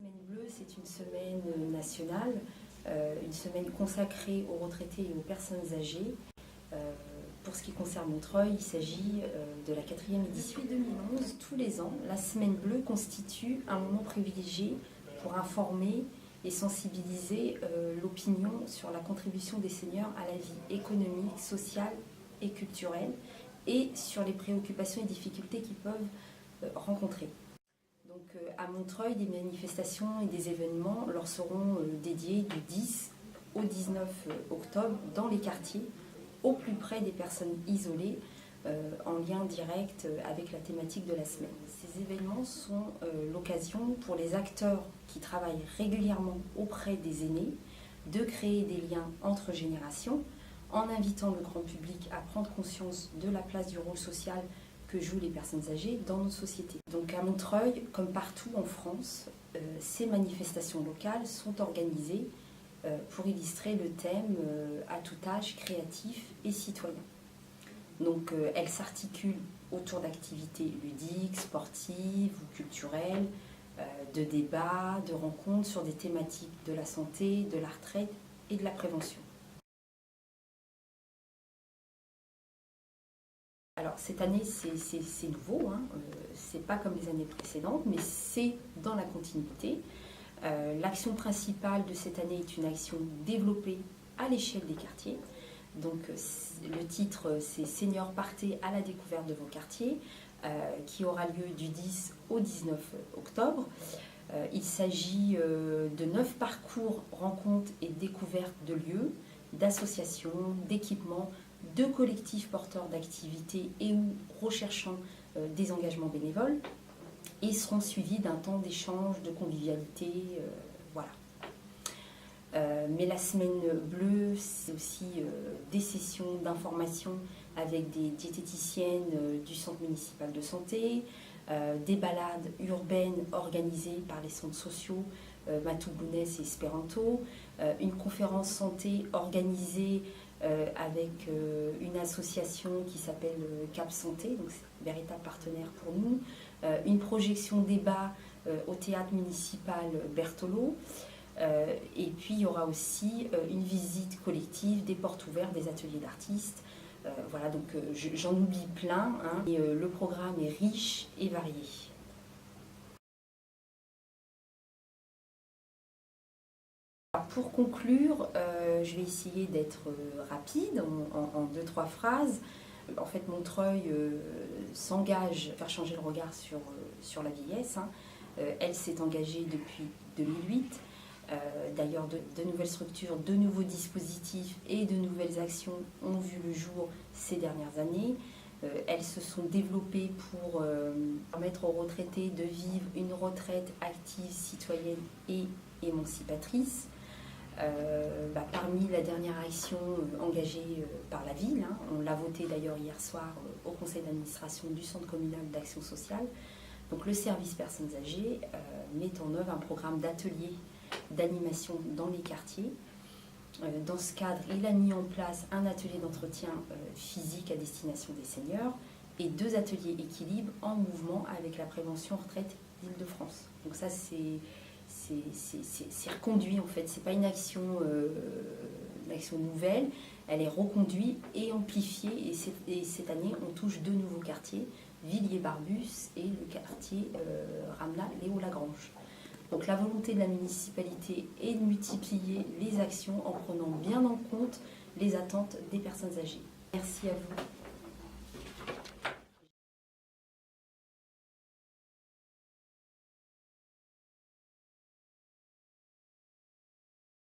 Semaine bleue, c'est une semaine nationale, une semaine consacrée aux retraités et aux personnes âgées. Pour ce qui concerne Montreuil, il s'agit de la 4e édition. Depuis 2011, tous les ans, la Semaine bleue constitue un moment privilégié pour informer et sensibiliser l'opinion sur la contribution des seniors à la vie économique, sociale et culturelle et sur les préoccupations et difficultés qu'ils peuvent rencontrer. Donc, à Montreuil, des manifestations et des événements leur seront dédiés du 10 au 19 octobre dans les quartiers, au plus près des personnes isolées, en lien direct avec la thématique de la semaine. Ces événements sont l'occasion pour les acteurs qui travaillent régulièrement auprès des aînés de créer des liens entre générations en invitant le grand public à prendre conscience de la place du rôle social que jouent les personnes âgées dans notre société. Donc à Montreuil, comme partout en France, ces manifestations locales sont organisées pour illustrer le thème à tout âge créatif et citoyen. Donc elles s'articulent autour d'activités ludiques, sportives ou culturelles, de débats, de rencontres sur des thématiques de la santé, de la retraite et de la prévention. Alors cette année c'est nouveau, hein. C'est pas comme les années précédentes, mais c'est dans la continuité. L'action principale de cette année est une action développée à l'échelle des quartiers. Donc le titre c'est Seniors partez à la découverte de vos quartiers, qui aura lieu du 10 au 19 octobre. Il s'agit de 9 parcours, rencontres et découvertes de lieux, d'associations, d'équipements, de collectifs porteurs d'activités et ou recherchant des engagements bénévoles, et seront suivis d'un temps d'échange, de convivialité, voilà. Mais la semaine bleue, c'est aussi des sessions d'information avec des diététiciennes du centre municipal de santé, des balades urbaines organisées par les centres sociaux Matoubounes et Espéranto, une conférence santé organisée avec une association qui s'appelle Cap Santé, donc c'est un véritable partenaire pour nous, une projection débat au théâtre municipal Berthelot, et puis il y aura aussi une visite collective, des portes ouvertes, des ateliers d'artistes. Voilà, donc j'en oublie plein, hein, et le programme est riche et varié. Alors pour conclure, je vais essayer d'être rapide en 2-3 phrases. En fait, Montreuil s'engage à faire changer le regard sur la vieillesse, hein. Elle s'est engagée depuis 2008. D'ailleurs, de nouvelles structures, de nouveaux dispositifs et de nouvelles actions ont vu le jour ces dernières années. Elles se sont développées pour permettre aux retraités de vivre une retraite active, citoyenne et émancipatrice. Parmi la dernière action engagée par la ville, hein, on l'a voté d'ailleurs hier soir au conseil d'administration du centre communal d'action sociale. Donc le service personnes âgées met en œuvre un programme d'ateliers d'animation dans les quartiers. Dans ce cadre, il a mis en place un atelier d'entretien physique à destination des seniors et 2 ateliers équilibre en mouvement avec la prévention retraite d'Île-de-France. Donc ça c'est reconduit en fait, c'est pas une action nouvelle, elle est reconduite et amplifiée, et cette année on touche 2 nouveaux quartiers, Villiers-Barbus et le quartier Ramla-Léo-Lagrange. Donc la volonté de la municipalité est de multiplier les actions en prenant bien en compte les attentes des personnes âgées. Merci à vous.